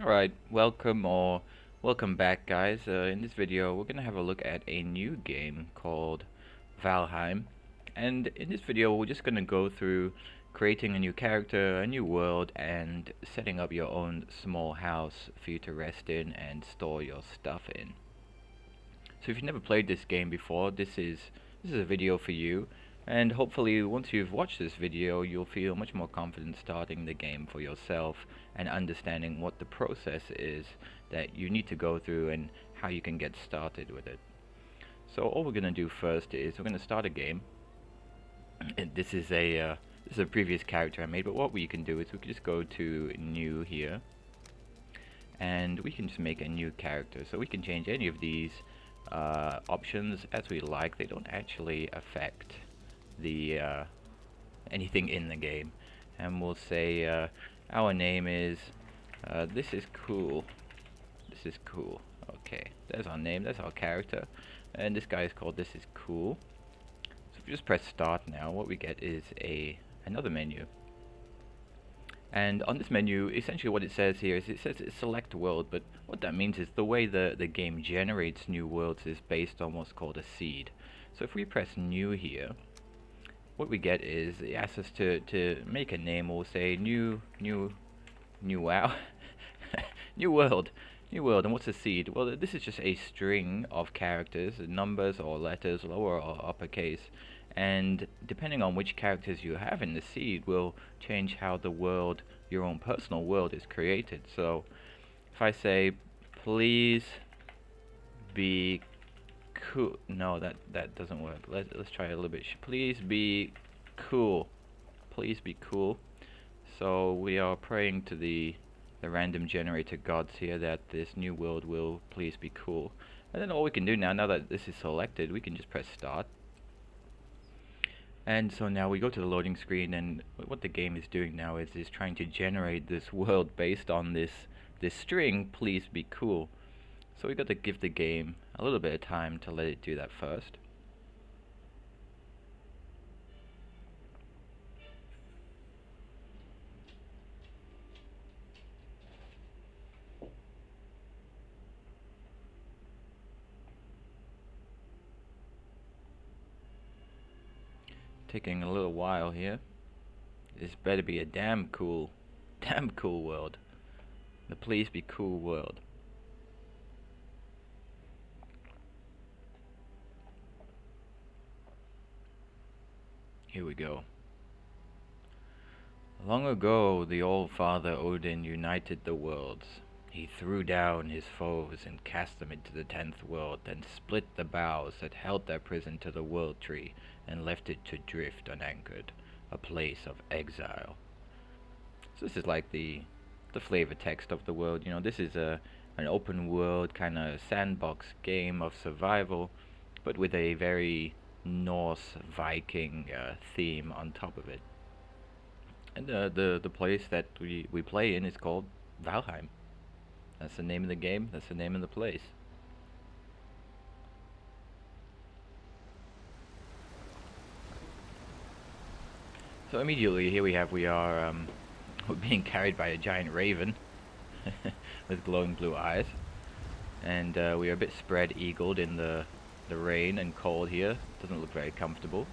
Alright, welcome back guys. In this video we're gonna have a look at a new game called Valheim. And in this video we're just gonna go through creating a new character, a new world, and setting up your own small house for you to rest in and store your stuff in. So if you've never played this game before, this is a video for you. And hopefully once you've watched this video you'll feel much more confident starting the game for yourself and understanding what the process is that you need to go through and how you can get started with it. So all we're going to do first is we're going to start a game. And this is a previous character I made, but what we can do is we can just go to new here and we can just make a new character. So we can change any of these options as we like. They don't actually affect the anything in the game. And we'll say our name is this is cool. This is cool. Okay, there's our name, that's our character, and this guy is called This is Cool. So if we just press start now, what we get is another menu. And on this menu, essentially what it says here is it says it's select world, but what that means is the way the game generates new worlds is based on what's called a seed. So if we press new here, what we get is it asks us to make a name. We'll say new wow new world. And what's a seed? Well, this is just a string of characters, numbers or letters, lower or uppercase, and depending on which characters you have in the seed will change how the world, your own personal world, is created. So if I say please be cool, no, that doesn't work. Let's try a little bit. Please be cool. Please be cool. So we are praying to the random generator gods here that this new world will please be cool. And then all we can do now that this is selected, we can just press start. And so now we go to the loading screen, and what the game is doing now is trying to generate this world based on this string, please be cool. So we got to give the game a little bit of time to let it do that first. Taking a little while here. This better be a damn cool world. The please be cool world. Here we go. Long ago, the All-Father Odin united the worlds. He threw down his foes and cast them into the 10th world, then split the boughs that held their prison to the world tree and left it to drift unanchored, a place of exile. So this is like the flavor text of the world. You know, this is an open world kind of sandbox game of survival, but with a very Norse Viking theme on top of it. And the place that we play in is called Valheim. That's the name of the game, that's the name of the place. So immediately here we are we're being carried by a giant raven with glowing blue eyes. And we are a bit spread eagled in the rain and cold here. Doesn't look very comfortable.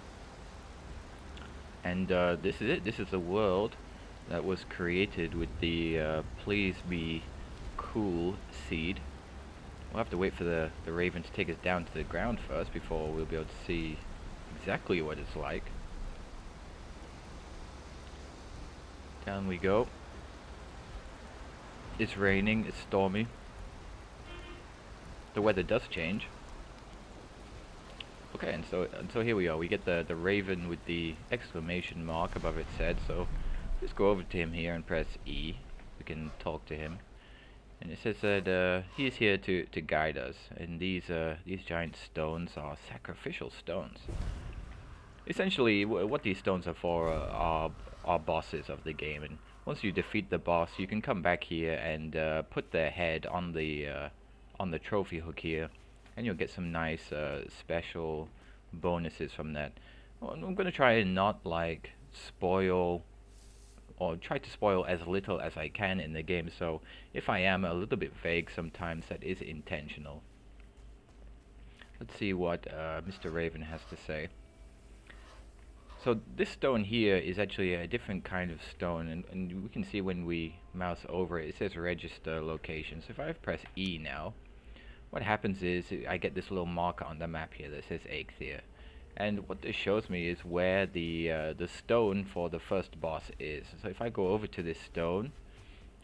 And this is it. This is the world that was created with the please be cool seed. We'll have to wait for the raven to take us down to the ground first before we'll be able to see exactly what it's like. Down we go. It's raining, it's stormy. The weather does change. Okay, and so here we are. We get the raven with the exclamation mark above its head. So just go over to him here and press E. We can talk to him, and it says that he is here to guide us. And these giant stones are sacrificial stones. Essentially, what these stones are for are bosses of the game. And once you defeat the boss, you can come back here and put their head on the trophy hook here, and you'll get some nice special bonuses from that. Well, I'm gonna try and not like spoil or try to spoil as little as I can in the game. So if I am a little bit vague sometimes, that is intentional. Let's see what Mr. Raven has to say. So this stone here is actually a different kind of stone, and we can see when we mouse over it, it says register location. So if I press E now, what happens is I get this little marker on the map here that says Eikthyr. And what this shows me is where the stone for the first boss is. So if I go over to this stone,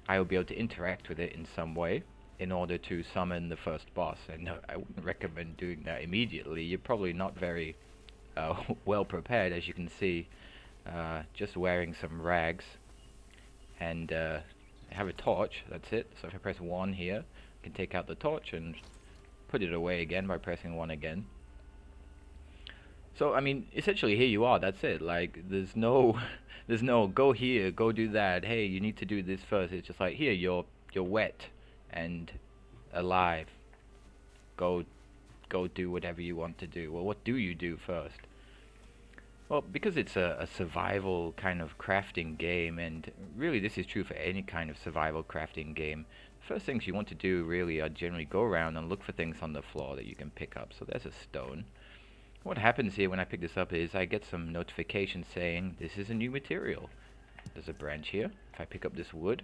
I will be able to interact with it in some way in order to summon the first boss. And no, I wouldn't recommend doing that immediately. You're probably not very well prepared, as you can see, just wearing some rags. And I have a torch, that's it. So if I press 1 here, I can take out the torch and put it away again by pressing 1 again. So I mean, essentially here you are, that's it. Like there's no go here, go do that, hey, you need to do this first. It's just like, here, you're wet and alive. Go do whatever you want to do. Well, what do you do first? Well, because it's a survival kind of crafting game, and really this is true for any kind of survival crafting game, the first things you want to do really are generally go around and look for things on the floor that you can pick up. So there's a stone. What happens here when I pick this up is I get some notification saying this is a new material. There's a branch here. If I pick up this wood,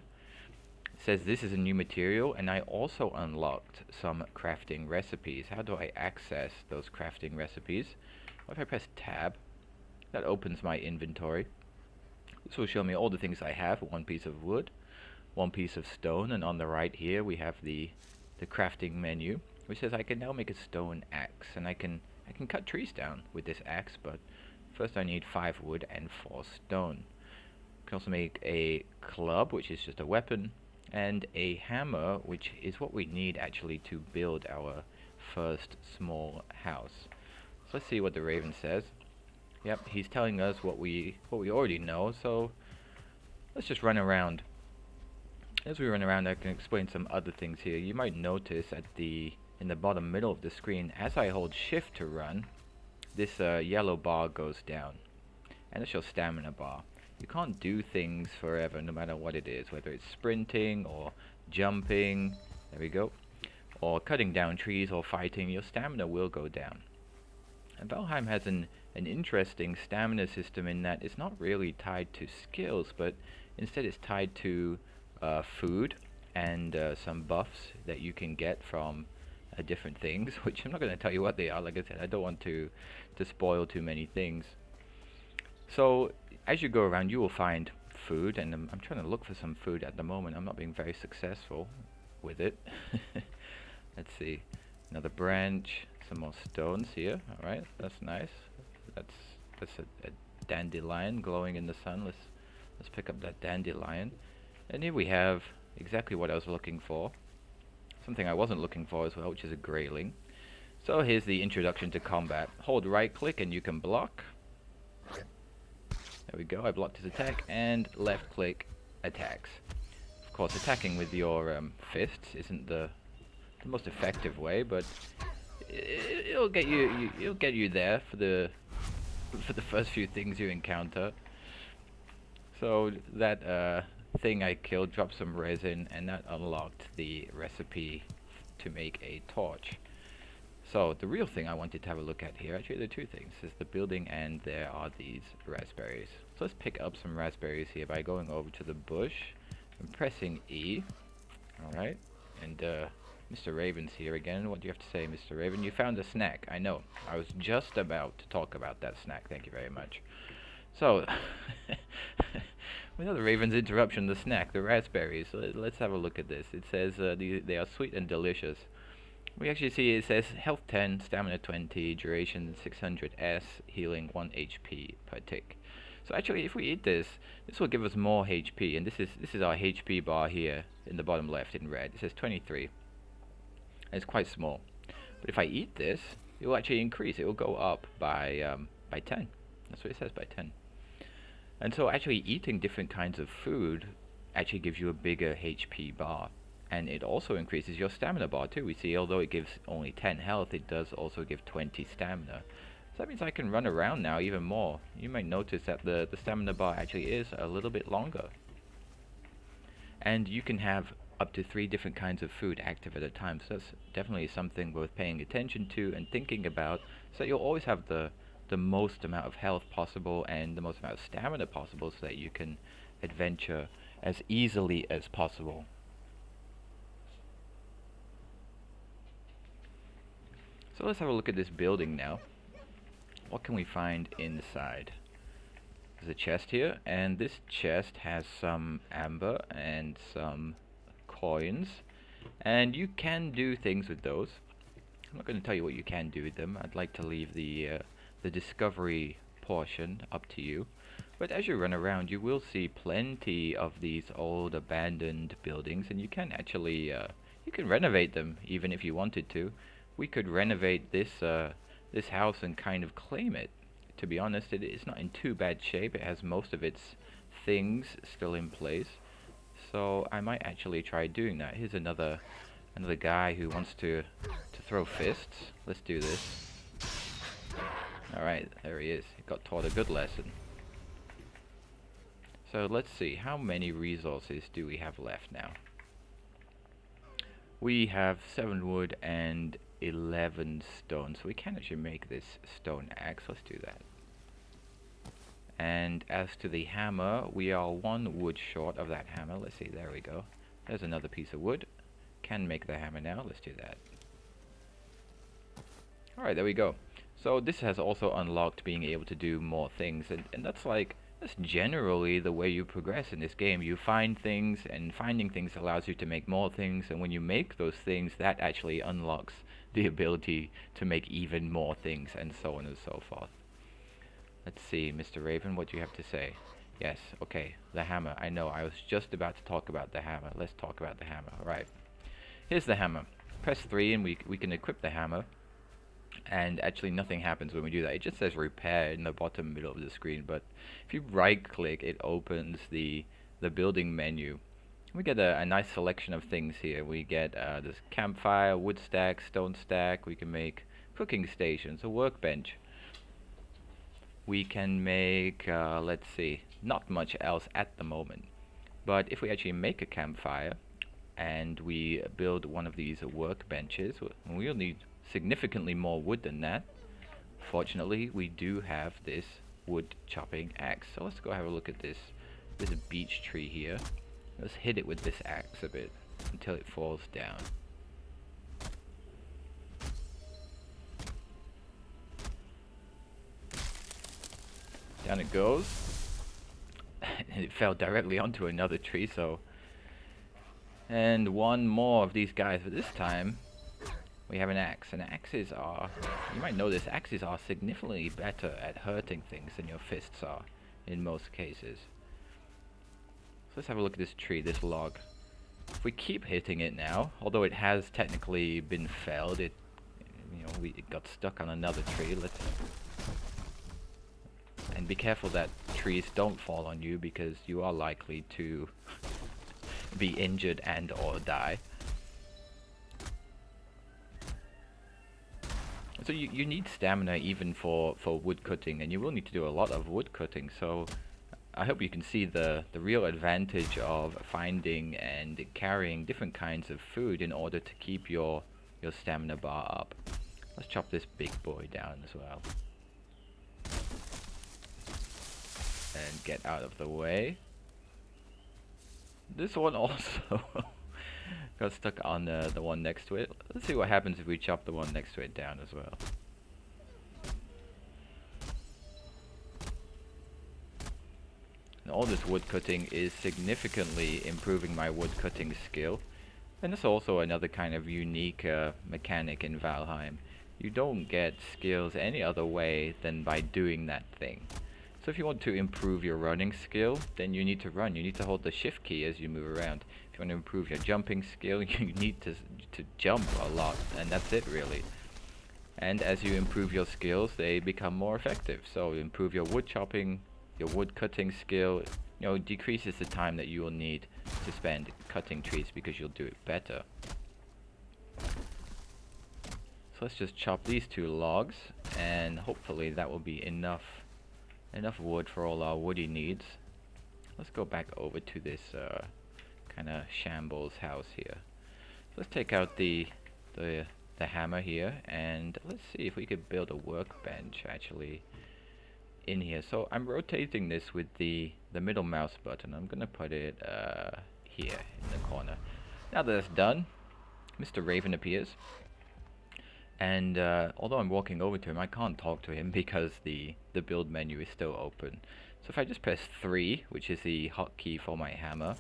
it says this is a new material, and I also unlocked some crafting recipes. How do I access those crafting recipes? Well, if I press tab, that opens my inventory. This will show me all the things I have. 1 piece of wood, 1 piece of stone, and on the right here we have the crafting menu, which says I can now make a stone axe, and I can cut trees down with this axe, but first I need 5 wood and 4 stone. I can also make a club, which is just a weapon, and a hammer, which is what we need actually to build our first small house. So let's see what the Raven says. Yep, he's telling us what we already know, so let's just run around. As we run around, I can explain some other things here. You might notice in the bottom middle of the screen, as I hold shift to run, this yellow bar goes down, and it shows stamina bar. You can't do things forever no matter what it is, whether it's sprinting or jumping, there we go, or cutting down trees or fighting, your stamina will go down. And Valheim has an interesting stamina system in that it's not really tied to skills, but instead it's tied to food and some buffs that you can get from different things, which I'm not going to tell you what they are. Like I said, I don't want to spoil too many things. So as you go around, you will find food, and I'm trying to look for some food at the moment. I'm not being very successful with it. Let's see, another branch, some more stones here. All right, that's nice. That's a dandelion glowing in the sun. Let's pick up that dandelion, and here we have exactly what I was looking for. Something I wasn't looking for as well, which is a grayling. So here's the introduction to combat. Hold right click and you can block. There we go, I blocked his attack, and left click attacks. Of course, attacking with your fists isn't the most effective way, but it'll get you there for the first few things you encounter. So that thing I killed dropped some resin, and that unlocked the recipe to make a torch. So the real thing I wanted to have a look at here, actually there are 2 things. There's the building, and there are these raspberries. So let's pick up some raspberries here by going over to the bush and pressing E. Alright, and Mr. Raven's here again. What do you have to say, Mr. Raven? You found a snack. I know. I was just about to talk about that snack. Thank you very much. So, without the Raven's interruption, the snack, the raspberries. Let's have a look at this. It says they are sweet and delicious. We actually see it says health 10, stamina 20, duration 600s, healing 1 HP per tick. So actually, if we eat this, this will give us more HP, and this is our HP bar here in the bottom left in red. It says 23. And it's quite small. But if I eat this, it will actually increase. It will go up by 10. That's what it says, by 10. And so actually eating different kinds of food actually gives you a bigger HP bar. And it also increases your stamina bar too. We see although it gives only 10 health, it does also give 20 stamina. that means I can run around now even more. You might notice that the stamina bar actually is a little bit longer. And you can have up to 3 different kinds of food active at a time, so that's definitely something worth paying attention to and thinking about, so that you'll always have the most amount of health possible and the most amount of stamina possible, so that you can adventure as easily as possible. So let's have a look at this building now. What can we find inside? There's a chest here, and this chest has some amber and some coins, and you can do things with those. I'm not going to tell you what you can do with them. I'd like to leave the discovery portion up to you. But as you run around, you will see plenty of these old abandoned buildings, and you can actually you can renovate them even if you wanted to. We could renovate this this house and kind of claim it. To be honest, it's not in too bad shape. It has most of its things still in place, so I might actually try doing that. Here's another guy who wants to throw fists. Let's do this. Alright, there he is. He got taught a good lesson. So let's see, how many resources do we have left now? We have 7 wood and 11 stone, so we can actually make this stone axe. Let's do that. And as to the hammer, we are 1 wood short of that hammer. Let's see, there we go. There's another piece of wood. Can make the hammer now. Let's do that. Alright, there we go. So this has also unlocked being able to do more things, and that's generally the way you progress in this game. You find things, and finding things allows you to make more things, and when you make those things, that actually unlocks the ability to make even more things, and so on and so forth. Let's see, Mr. Raven, what do you have to say? Yes, okay, the hammer. I know, I was just about to talk about the hammer. Let's talk about the hammer. Alright, here's the hammer. Press 3 and we can equip the hammer. And actually nothing happens when we do that. It just says repair in the bottom middle of the screen, but if you right click, it opens the building menu. We get a nice selection of things here. We get this campfire, wood stack, stone stack. We can make cooking stations, a workbench. We can make, let's see, not much else at the moment. But if we actually make a campfire and we build one of these workbenches, we'll need significantly more wood than that. Fortunately, we do have this wood chopping axe. So let's go have a look at this. There's a beech tree here. Let's hit it with this axe a bit until it falls down. Down it goes. And it fell directly onto another tree, so... And 1 more of these guys, but this time we have an axe, and axes are, you might know this, axes are significantly better at hurting things than your fists are, in most cases. So let's have a look at this tree, this log. If we keep hitting it now, although it has technically been felled, it got stuck on another tree. And be careful that trees don't fall on you, because you are likely to be injured and or die. So you need stamina even for wood cutting, and you will need to do a lot of wood cutting, so I hope you can see the real advantage of finding and carrying different kinds of food in order to keep your stamina bar up. Let's chop this big boy down as well. And get out of the way. This one also got stuck on the one next to it. Let's see what happens if we chop the one next to it down as well. And all this wood cutting is significantly improving my wood cutting skill. And it's also another kind of unique mechanic in Valheim. You don't get skills any other way than by doing that thing. So if you want to improve your running skill, then you need to run. You need to hold the shift key as you move around. If you want to improve your jumping skill, you need to jump a lot, and that's it really. And as you improve your skills, they become more effective. So you improve your wood chopping, your wood cutting skill, decreases the time that you will need to spend cutting trees because you'll do it better. So So let's just chop these 2 logs, and hopefully that will be enough wood for all our woody needs. Let's go back over to this kind of shambles house here. So let's take out the hammer here, and let's see if we could build a workbench actually in here. So I'm rotating this with the middle mouse button. I'm gonna put it here in the corner. Now that that's done, Mr. Raven appears, and although I'm walking over to him, I can't talk to him because the build menu is still open. So if I just press 3, which is the hotkey for my hammer,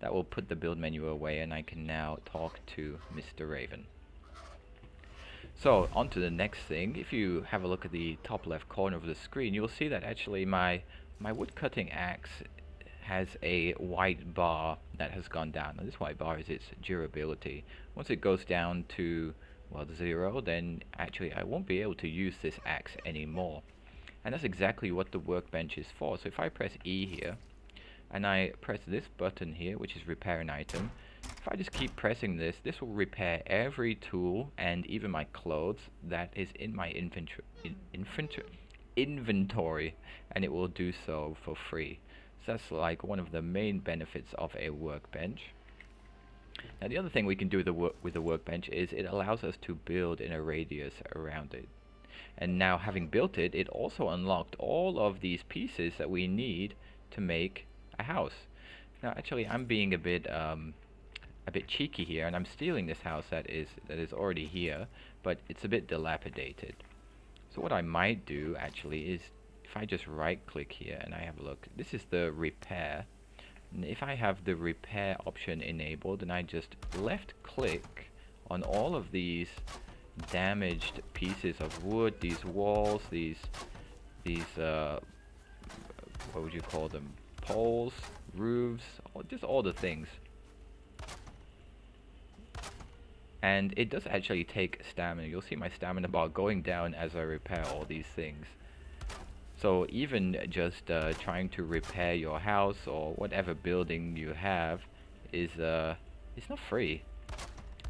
that will put the build menu away, and I can now talk to Mr. Raven. So on to the next thing. If you have a look at the top left corner of the screen, you'll see that actually my wood cutting axe has a white bar that has gone down. Now this white bar is its durability. Once it goes down to, well, 0, then actually I won't be able to use this axe anymore. And that's exactly what the workbench is for. So if I press E here, and I press this button here, which is repair an item, if I just keep pressing this, this will repair every tool and even my clothes that is in my inventory, and it will do so for free. So that's like one of the main benefits of a workbench. Now the other thing we can do with the workbench is it allows us to build in a radius around it. And now having built it, it also unlocked all of these pieces that we need to make a house. Now actually I'm being a bit cheeky here, and I'm stealing this house that is already here, but it's a bit dilapidated. So what I might do actually is, if I just right click here and I have a look, this is the repair, and if I have the repair option enabled, and I just left click on all of these damaged pieces of wood, these walls, these what would you call them, poles, roofs, just all the things. And it does actually take stamina. You'll see my stamina bar going down as I repair all these things. So even just trying to repair your house or whatever building you have is it's not free.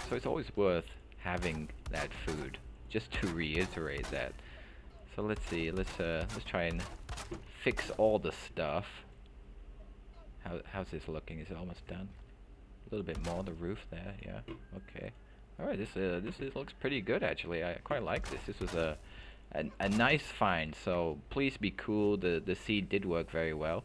So it's always worth having that food. Just to reiterate that. So let's see. Let's try and fix all the stuff. How's this looking? Is it almost done? A little bit more. The roof there. Yeah. Okay. All right. This looks pretty good actually. I quite like this. This was a nice find. So please be cool. The seed did work very well.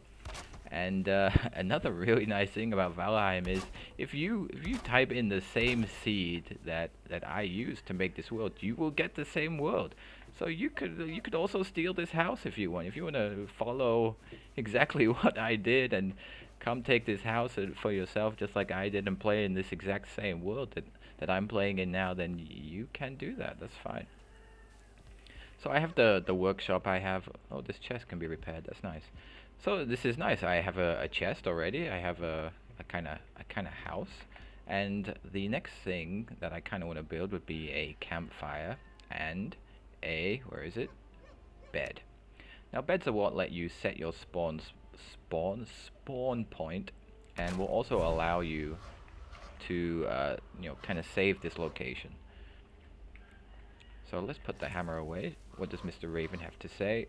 And another really nice thing about Valheim is if you type in the same seed that I used to make this world, you will get the same world. So you could also steal this house if you want. If you want to follow exactly what I did and come take this house for yourself, just like I did, and play in this exact same world that I'm playing in now, then you can do that. That's fine. So I have the workshop. I have, oh, this chest can be repaired. That's nice. So this is nice. I have a chest already. I have a kind of house, and the next thing that I kind of want to build would be a campfire and a, where is it, bed. Now beds are what let you set your spawn point, and will also allow you to kind of save this location. So let's put the hammer away. What does Mr. Raven have to say?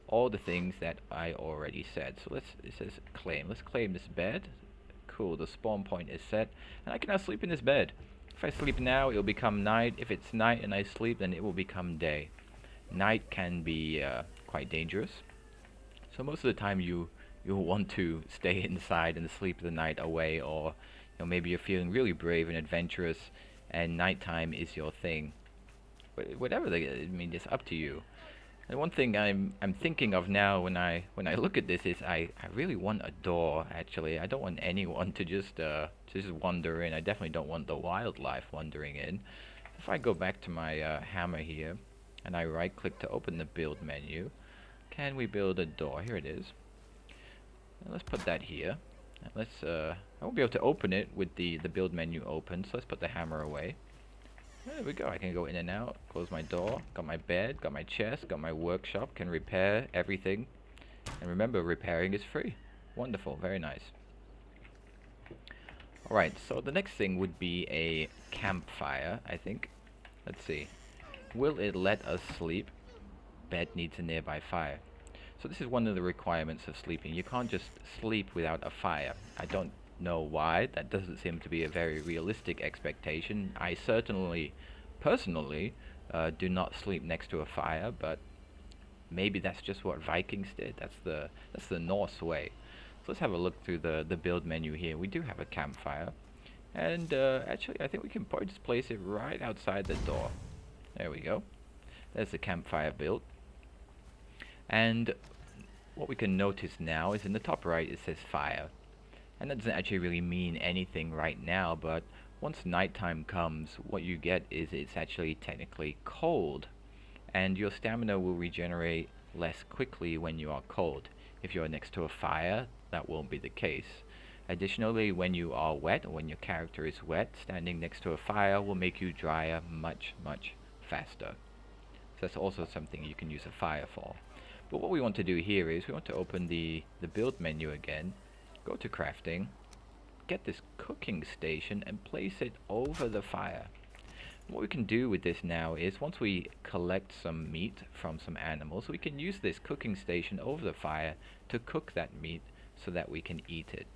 All the things that I already said. So it says claim. Let's claim this bed. Cool, the spawn point is set, and I can now sleep in this bed. If I sleep now, it'll become night. If it's night and I sleep, then it will become day. Night can be quite dangerous. So most of the time you'll want to stay inside and sleep the night away, or maybe you're feeling really brave and adventurous and nighttime is your thing. But whatever, I mean, it's up to you. And one thing I'm thinking of now when I look at this is I really want a door. Actually, I don't want anyone to just wander in. I definitely don't want the wildlife wandering in. If I go back to my hammer here and I right click to open the build menu, can we build a door? Here it is. And let's put that here. And let's I won't be able to open it with the build menu open, so let's put the hammer away. There we go. I can go in and out, close my door, got my bed, got my chest, got my workshop, can repair everything. And remember, repairing is free. Wonderful, very nice. Alright, so the next thing would be a campfire, I think. Let's see. Will it let us sleep? Bed needs a nearby fire. So this is one of the requirements of sleeping. You can't just sleep without a fire. I don't know why. That doesn't seem to be a very realistic expectation. I certainly, personally, do not sleep next to a fire, but maybe that's just what Vikings did. That's the Norse way. So let's have a look through the build menu here. We do have a campfire, and actually I think we can probably just place it right outside the door. There we go. There's the campfire built. And what we can notice now is in the top right it says fire. And that doesn't actually really mean anything right now, but once nighttime comes, what you get is it's actually technically cold. And your stamina will regenerate less quickly when you are cold. If you're next to a fire, that won't be the case. Additionally, when you are wet, or when your character is wet, standing next to a fire will make you drier much, much faster. So that's also something you can use a fire for. But what we want to do here is we want to open the build menu again, go to crafting, get this cooking station and place it over the fire. What we can do with this now is once we collect some meat from some animals, we can use this cooking station over the fire to cook that meat so that we can eat it.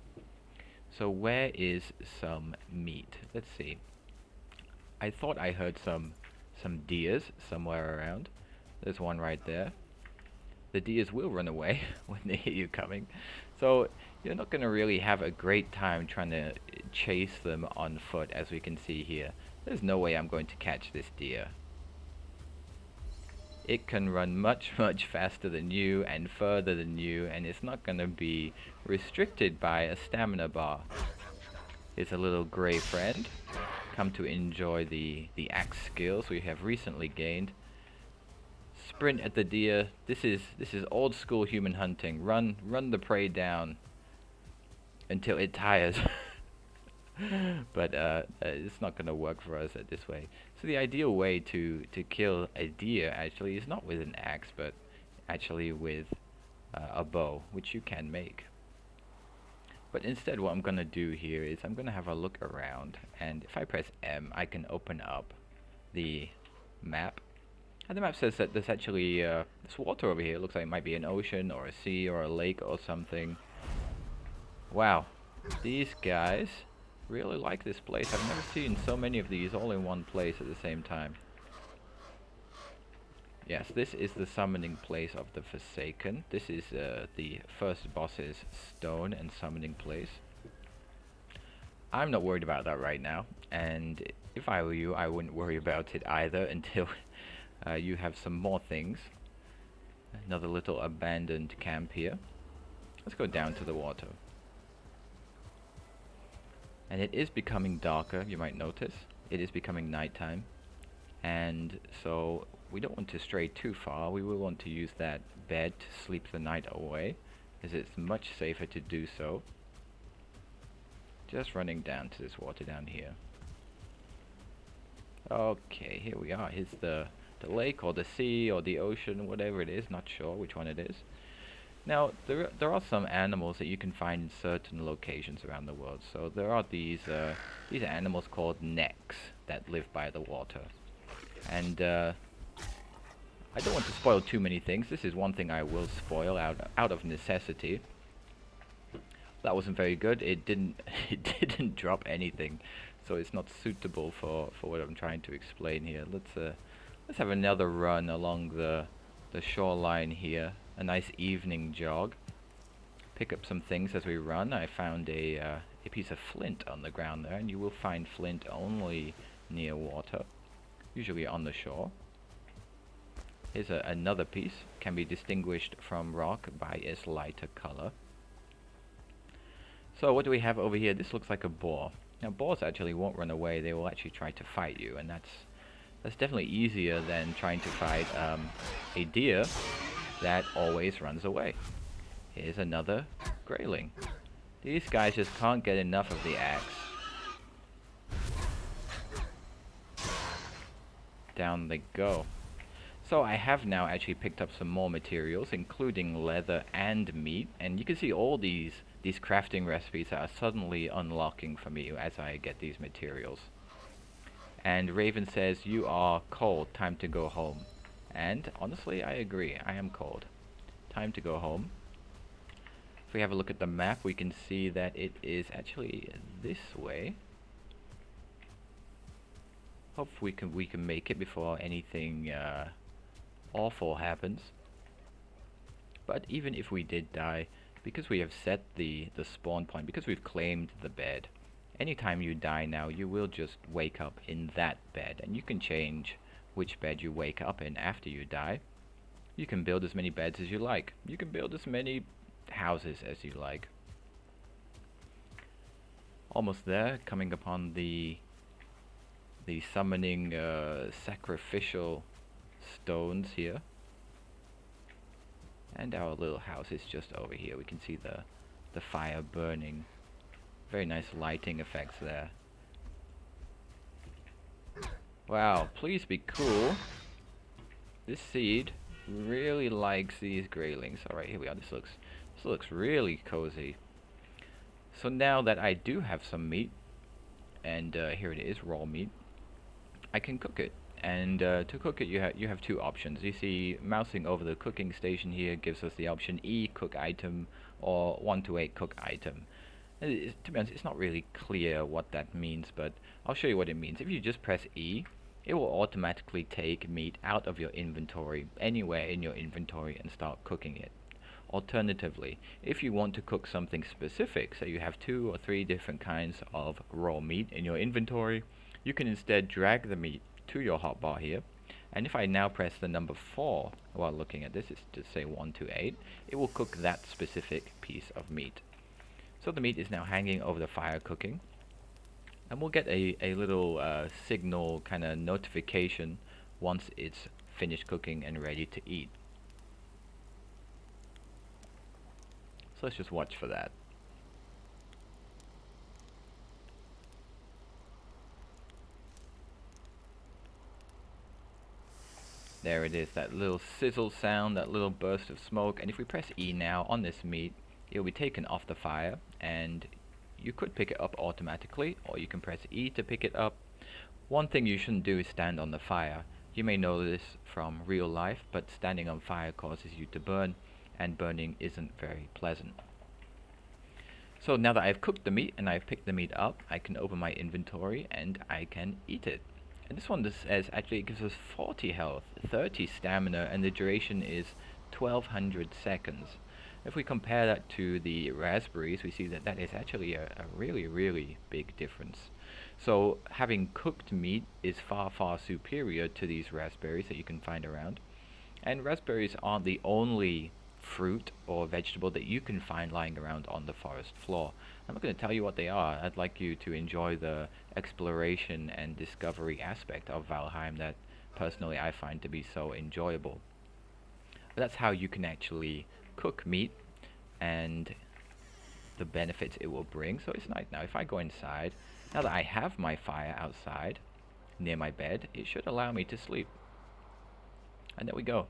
So where is some meat? Let's see. I thought I heard some deers somewhere around. There's one right there. The deers will run away when they hear you coming. So you're not going to really have a great time trying to chase them on foot, as we can see here. There's no way I'm going to catch this deer. It can run much, much faster than you and further than you, and it's not going to be restricted by a stamina bar. Here's a little grey friend. Come to enjoy the axe skills we have recently gained. Sprint at the deer. This is old school human hunting. Run the prey down until it tires. But it's not going to work for us at this way. So the ideal way to kill a deer actually is not with an axe, but actually with a bow, which you can make. But instead what I'm going to do here is I'm going to have a look around, and if I press M I can open up the map. And the map says that there's actually this water over here. It looks like it might be an ocean or a sea or a lake or something. Wow, these guys really like this place. I've never seen so many of these all in one place at the same time. Yes, this is the summoning place of the Forsaken. This is the first boss's stone and summoning place. I'm not worried about that right now, and if I were you, I wouldn't worry about it either until you have some more things. Another little abandoned camp here. Let's go down to the water. And it is becoming darker, you might notice. It is becoming nighttime. And so we don't want to stray too far. We will want to use that bed to sleep the night away, as it's much safer to do so. Just running down to this water down here. Okay, here we are. Here's the lake or the sea or the ocean, whatever it is, not sure which one it is. Now, there are some animals that you can find in certain locations around the world. So there are these animals called necks that live by the water. And I don't want to spoil too many things. This is one thing I will spoil out of necessity. That wasn't very good. It didn't drop anything, so it's not suitable for what I'm trying to explain here. Let's have another run along the shoreline here. A nice evening jog. Pick up some things as we run. I found a piece of flint on the ground there, and you will find flint only near water, usually on the shore. Here's another piece. Can be distinguished from rock by its lighter color. So what do we have over here? This looks like a boar. Now boars actually won't run away. They will actually try to fight you, and that's definitely easier than trying to fight a deer that always runs away. Here's another grayling. These guys just can't get enough of the axe. Down they go. So I have now actually picked up some more materials, including leather and meat, and you can see all these crafting recipes are suddenly unlocking for me as I get these materials. And Raven says, "You are cold, time to go home." And honestly, I agree, I am cold. Time to go home. If we have a look at the map, we can see that it is actually this way. Hope we can make it before anything awful happens. But even if we did die, because we have set the spawn point, because we've claimed the bed, anytime you die now, you will just wake up in that bed, and you can change which bed you wake up in after you die. You can build as many beds as you like. You can build as many houses as you like. Almost there, coming upon the summoning sacrificial stones here. And our little house is just over here. We can see the fire burning. Very nice lighting effects there. Wow, please be cool. This seed really likes these graylings. Alright, here we are. This looks really cozy. So now that I do have some meat, and here it is, raw meat, I can cook it. And to cook it, you have two options. You see, mousing over the cooking station here gives us the option E, cook item, or 1 to 8, cook item. To be honest, it's not really clear what that means, but I'll show you what it means. If you just press E, it will automatically take meat out of your inventory, anywhere in your inventory, and start cooking it. Alternatively, if you want to cook something specific, say you have 2 or 3 different kinds of raw meat in your inventory, you can instead drag the meat to your hotbar here, and if I now press the number 4 while looking at this, it's just say 1 to 8, it will cook that specific piece of meat. So the meat is now hanging over the fire cooking, and we'll get a little signal kind of notification once it's finished cooking and ready to eat. So let's just watch for that. There it is, that little sizzle sound, that little burst of smoke, and if we press E now on this meat, it will be taken off the fire, and you could pick it up automatically, or you can press E to pick it up. One thing you shouldn't do is stand on the fire. You may know this from real life, but standing on fire causes you to burn, and burning isn't very pleasant. So now that I've cooked the meat and I've picked the meat up, I can open my inventory and I can eat it. And this one says actually it gives us 40 health, 30 stamina, and the duration is 1200 seconds. If we compare that to the raspberries, we see that that is actually a really big difference. So having cooked meat is far superior to these raspberries that you can find around. And raspberries aren't the only fruit or vegetable that you can find lying around on the forest floor. I'm not going to tell you what they are. I'd like you to enjoy the exploration and discovery aspect of Valheim that personally I find to be so enjoyable. But that's how you can actually cook meat and the benefits it will bring. So it's night now. If I go inside, now that I have my fire outside near my bed, it should allow me to sleep. And there we go.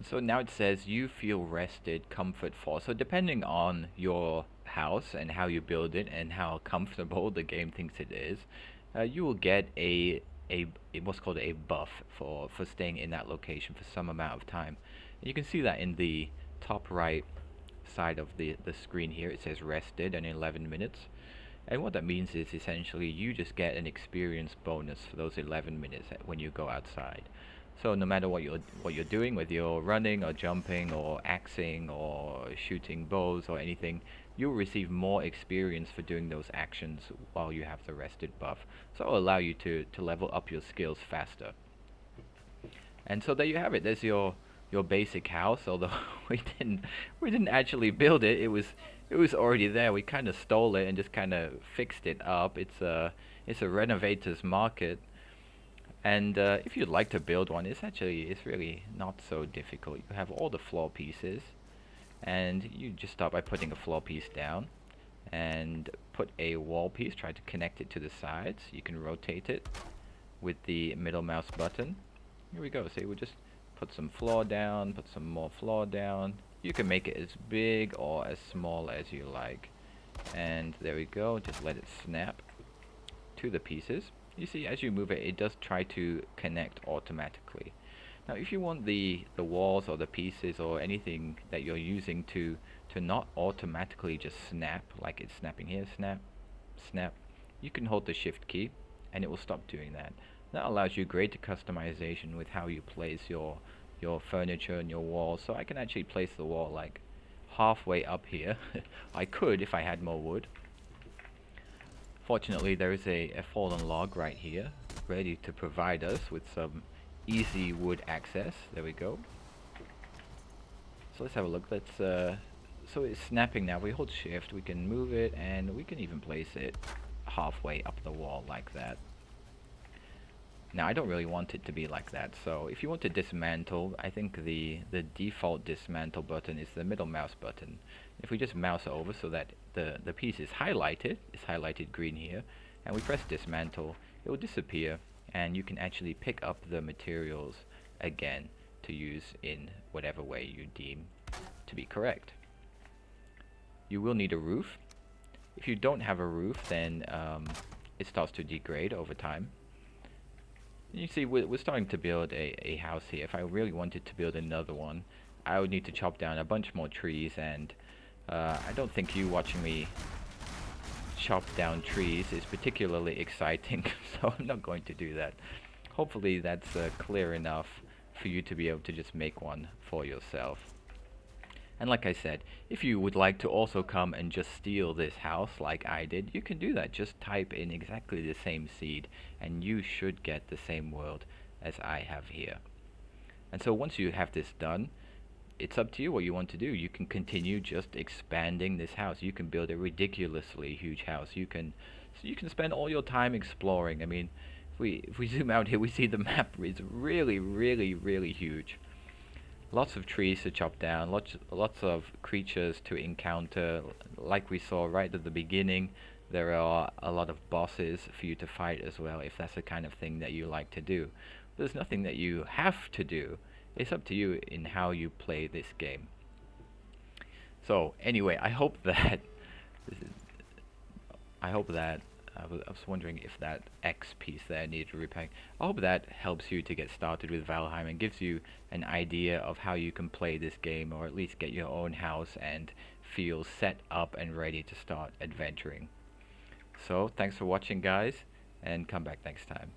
So now it says you feel rested, comfort 4. So depending on your house and how you build it and how comfortable the game thinks it is, you will get a what's called a buff for staying in that location for some amount of time. And you can see that in the top right side of the screen here. It says rested and 11 minutes. And what that means is essentially you just get an experience bonus for those 11 minutes when you go outside. So no matter what you're doing, whether you're running or jumping or axing or shooting bows or anything, you'll receive more experience for doing those actions while you have the rested buff. So it'll allow you to level up your skills faster. And so there you have it. There's your basic house, although we didn't actually build it. It was already there. We kind of stole it and just kind of fixed it up. It's a renovator's market. And if you'd like to build one, it's really not so difficult. You have all the floor pieces, and you just start by putting a floor piece down, and put a wall piece. Try to connect it to the sides. You can rotate it with the middle mouse button, Here we go. See, we just put some floor down, put some more floor down. You can make it as big or as small as you like. And there we go. Just let it snap to the pieces. You see, as you move it, it does try to connect automatically. Now, if you want the walls or the pieces or anything that you're using to not automatically just snap, like it's snapping here, snap, snap, you can hold the shift key and it will stop doing that. That allows you greater customization with how you place your furniture and your walls. So I can actually place the wall like halfway up here. I could if I had more wood. Fortunately, there is a fallen log right here, ready to provide us with some easy wood access. There we go. So let's have a look. So it's snapping now. We hold shift, we can move it, and we can even place it halfway up the wall like that. Now I don't really want it to be like that, so if you want to dismantle, I think the default dismantle button is the middle mouse button. If we just mouse over so that the piece is highlighted, it's highlighted green here, and we press dismantle, it will disappear, and you can actually pick up the materials again to use in whatever way you deem to be correct. You will need a roof. If you don't have a roof, then it starts to degrade over time. You see, we're starting to build a house here. If I really wanted to build another one, I would need to chop down a bunch more trees, and I don't think you watching me chop down trees is particularly exciting, so I'm not going to do that. Hopefully that's clear enough for you to be able to just make one for yourself. And like I said, if you would like to also come and just steal this house like I did, you can do that. Just type in exactly the same seed and you should get the same world as I have here. And so once you have this done, it's up to you what you want to do. You can continue just expanding this house. You can build a ridiculously huge house. You can spend all your time exploring. I mean, if we zoom out here, we see the map is really, really, really huge. Lots of trees to chop down, lots of creatures to encounter. Like we saw right at the beginning, there are a lot of bosses for you to fight as well, if that's the kind of thing that you like to do. There's nothing that you have to do. It's up to you in how you play this game. So anyway, I hope that I was wondering if that X piece there needed repairing. I hope that helps you to get started with Valheim and gives you an idea of how you can play this game, or at least get your own house and feel set up and ready to start adventuring. So thanks for watching, guys, and come back next time.